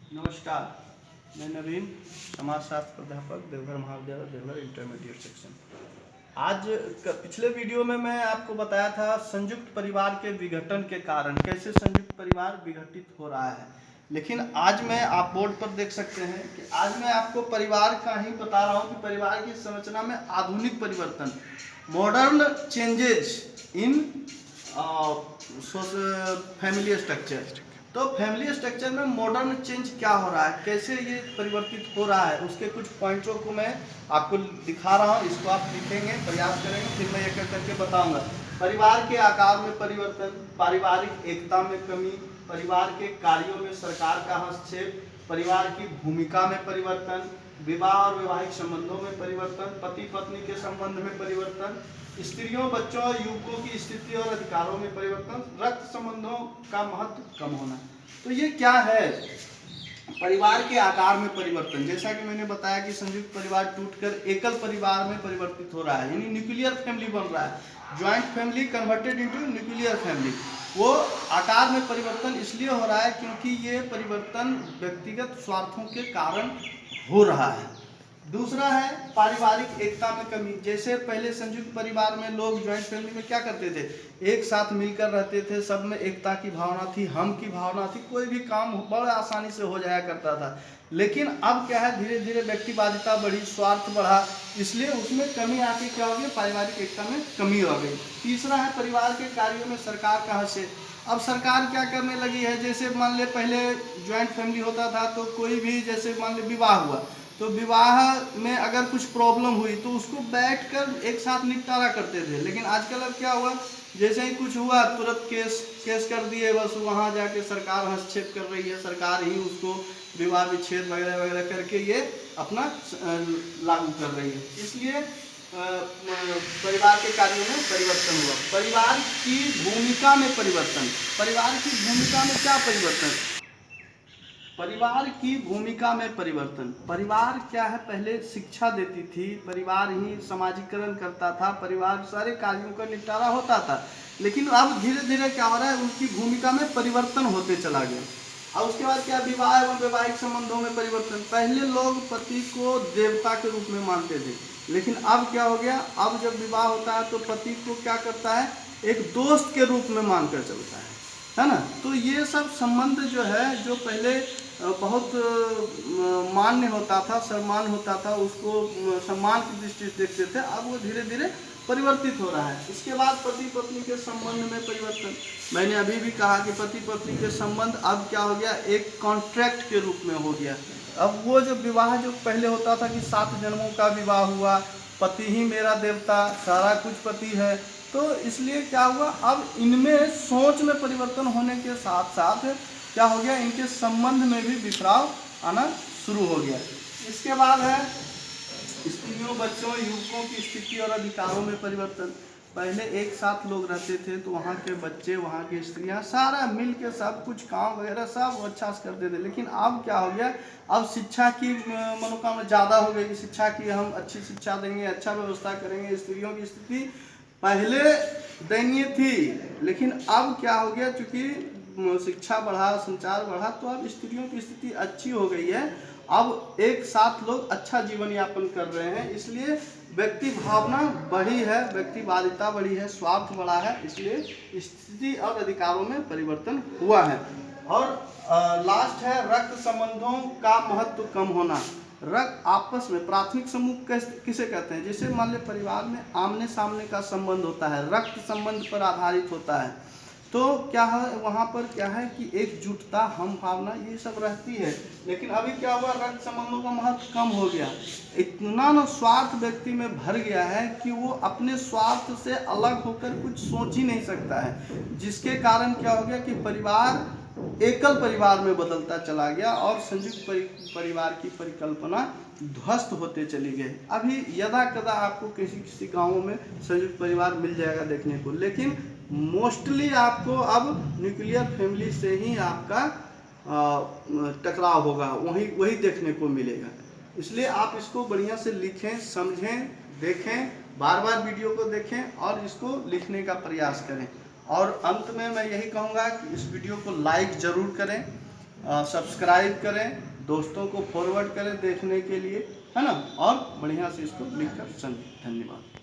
नमस्कार, मैं नवीन, समाजशास्त्र अध्यापक, देवघर महाविद्यालय, देवघर इंटरमीडिएट सेक्शन। आज पिछले वीडियो में मैं आपको बताया था संयुक्त परिवार के विघटन के कारण, कैसे संयुक्त परिवार विघटित हो रहा है। लेकिन आज मैं, आप बोर्ड पर देख सकते हैं कि आज मैं आपको परिवार का ही बता रहा हूँ कि परिवार की संरचना में आधुनिक परिवर्तन, modern changes in family structure. तो फैमिली स्ट्रक्चर में मॉडर्न चेंज क्या हो रहा है, कैसे ये परिवर्तित हो रहा है, उसके कुछ पॉइंटों को मैं आपको दिखा रहा हूँ। इसको आप लिखेंगे, प्रयास करेंगे, फिर मैं एक एक करके बताऊंगा। परिवार के आकार में परिवर्तन, पारिवारिक एकता में कमी, परिवार के कार्यों में सरकार का हस्तक्षेप, परिवार की भूमिका में परिवर्तन, विवाह और वैवाहिक संबंधों में परिवर्तन, पति पत्नी के संबंध में परिवर्तन, स्त्रियों, बच्चों और युवकों की स्थिति और अधिकारों में परिवर्तन, रक्त संबंधों का महत्व कम होना। तो ये क्या है? परिवार के आकार में परिवर्तन। जैसा कि मैंने बताया कि संयुक्त परिवार टूटकर एकल परिवार में परिवर्तित हो रहा है, यानी न्यूक्लियर फैमिली बन रहा है। Joint family converted into nuclear family. वो आकार में परिवर्तन इसलिए हो रहा है क्योंकि ये परिवर्तन व्यक्तिगत स्वार्थों के कारण हो रहा है। दूसरा है पारिवारिक एकता में कमी। जैसे पहले संयुक्त परिवार में लोग ज्वाइंट फैमिली में क्या करते थे, एक साथ मिलकर रहते थे, सब में एकता की भावना थी, हम की भावना थी, कोई भी काम बड़ा आसानी से हो जाया करता था। लेकिन अब क्या है, धीरे धीरे व्यक्तिवादिता बढ़ी, स्वार्थ बढ़ा, इसलिए उसमें कमी आके क्या हो गया, पारिवारिक एकता में कमी हो गई। तीसरा है परिवार के कार्यों में सरकार का हस्तक्षेप। अब सरकार क्या करने लगी है, जैसे मान ले पहले ज्वाइंट फैमिली होता था तो कोई भी, जैसे मान ले विवाह हुआ तो विवाह में अगर कुछ प्रॉब्लम हुई तो उसको बैठकर एक साथ निपटारा करते थे। लेकिन आजकल अब क्या हुआ, जैसे ही कुछ हुआ तुरंत केस कर दिए, बस वहाँ जाके सरकार हस्तक्षेप कर रही है, सरकार ही उसको विवाह विच्छेद वगैरह वगैरह करके ये अपना लागू कर रही है। इसलिए परिवार के कार्यों में परिवर्तन हुआ। परिवार की भूमिका में परिवर्तन। परिवार की भूमिका में क्या परिवर्तन? परिवार की भूमिका में परिवर्तन। परिवार क्या है, पहले शिक्षा देती थी, परिवार ही समाजीकरण करता था, परिवार सारे कार्यों का निपटारा होता था। लेकिन अब धीरे धीरे क्या हो रहा है, उनकी भूमिका में परिवर्तन होते चला गया। और उसके बाद क्या, विवाह एवं वैवाहिक संबंधों में परिवर्तन। पहले लोग पति को देवता के रूप में मानते थे, लेकिन अब क्या हो गया, अब जब विवाह होता है तो पति को क्या करता है, एक दोस्त के रूप में मानकर चलता है ना। तो ये सब संबंध जो है, जो पहले बहुत मान्य होता था, सम्मान होता था, उसको सम्मान की दृष्टि से देखते थे, अब वो धीरे धीरे परिवर्तित हो रहा है। इसके बाद पति पत्नी के संबंध में परिवर्तन। मैंने अभी भी कहा कि पति पत्नी के संबंध अब क्या हो गया, एक कॉन्ट्रैक्ट के रूप में हो गया। अब वो जो विवाह जो पहले होता था कि 7 जन्मों का विवाह हुआ, पति ही मेरा देवता, सारा कुछ पति है, तो इसलिए क्या हुआ, अब इनमें सोच में परिवर्तन होने के साथ साथ क्या हो गया, इनके संबंध में भी बिखराव आना शुरू हो गया। इसके बाद है स्त्रियों, बच्चों, युवकों की स्थिति और अधिकारों में परिवर्तन। पहले एक साथ लोग रहते थे तो वहाँ के बच्चे, वहाँ की स्त्रियाँ सारा मिल के सब कुछ काम वगैरह सब अच्छा से करते थे। लेकिन अब क्या हो गया, अब शिक्षा की मनोकामना ज़्यादा हो गई, शिक्षा की हम अच्छी शिक्षा देंगे, अच्छा व्यवस्था करेंगे। स्त्रियों की स्थिति पहले दयनीय थी, लेकिन अब क्या हो गया, चूँकि शिक्षा बढ़ा, संचार बढ़ा, तो अब स्त्रियों की स्थिति अच्छी हो गई है। अब एक साथ लोग अच्छा जीवन यापन कर रहे हैं, इसलिए व्यक्ति भावना बढ़ी है, व्यक्तिवादिता बढ़ी है, स्वार्थ बढ़ा है, इसलिए स्थिति और अधिकारों में परिवर्तन हुआ है। और लास्ट है रक्त संबंधों का महत्व कम होना। रक्त आपस में, प्राथमिक समूह किसे कहते हैं, जैसे मान लीजिए परिवार में आमने सामने का संबंध होता है, रक्त संबंध पर आधारित होता है, तो क्या है वहाँ पर क्या है कि एकजुटता, हम भावना, ये सब रहती है। लेकिन अभी क्या हुआ, रक्त संबंधों का महत्व कम हो गया। इतना ना स्वार्थ व्यक्ति में भर गया है कि वो अपने स्वार्थ से अलग होकर कुछ सोच ही नहीं सकता है, जिसके कारण क्या हो गया कि परिवार एकल परिवार में बदलता चला गया और संयुक्त परिवार की परिकल्पना ध्वस्त होते चली गई। अभी यदा कदा आपको किसी किसी गाँवों में संयुक्त परिवार मिल जाएगा देखने को, लेकिन मोस्टली आपको अब न्यूक्लियर फैमिली से ही आपका टकराव होगा, वही देखने को मिलेगा। इसलिए आप इसको बढ़िया से लिखें, समझें, देखें, बार बार वीडियो को देखें और इसको लिखने का प्रयास करें। और अंत में मैं यही कहूँगा कि इस वीडियो को लाइक ज़रूर करें, सब्सक्राइब करें, दोस्तों को फॉरवर्ड करें देखने के लिए, है ना, और बढ़िया से इसको लिख कर समझें। धन्यवाद।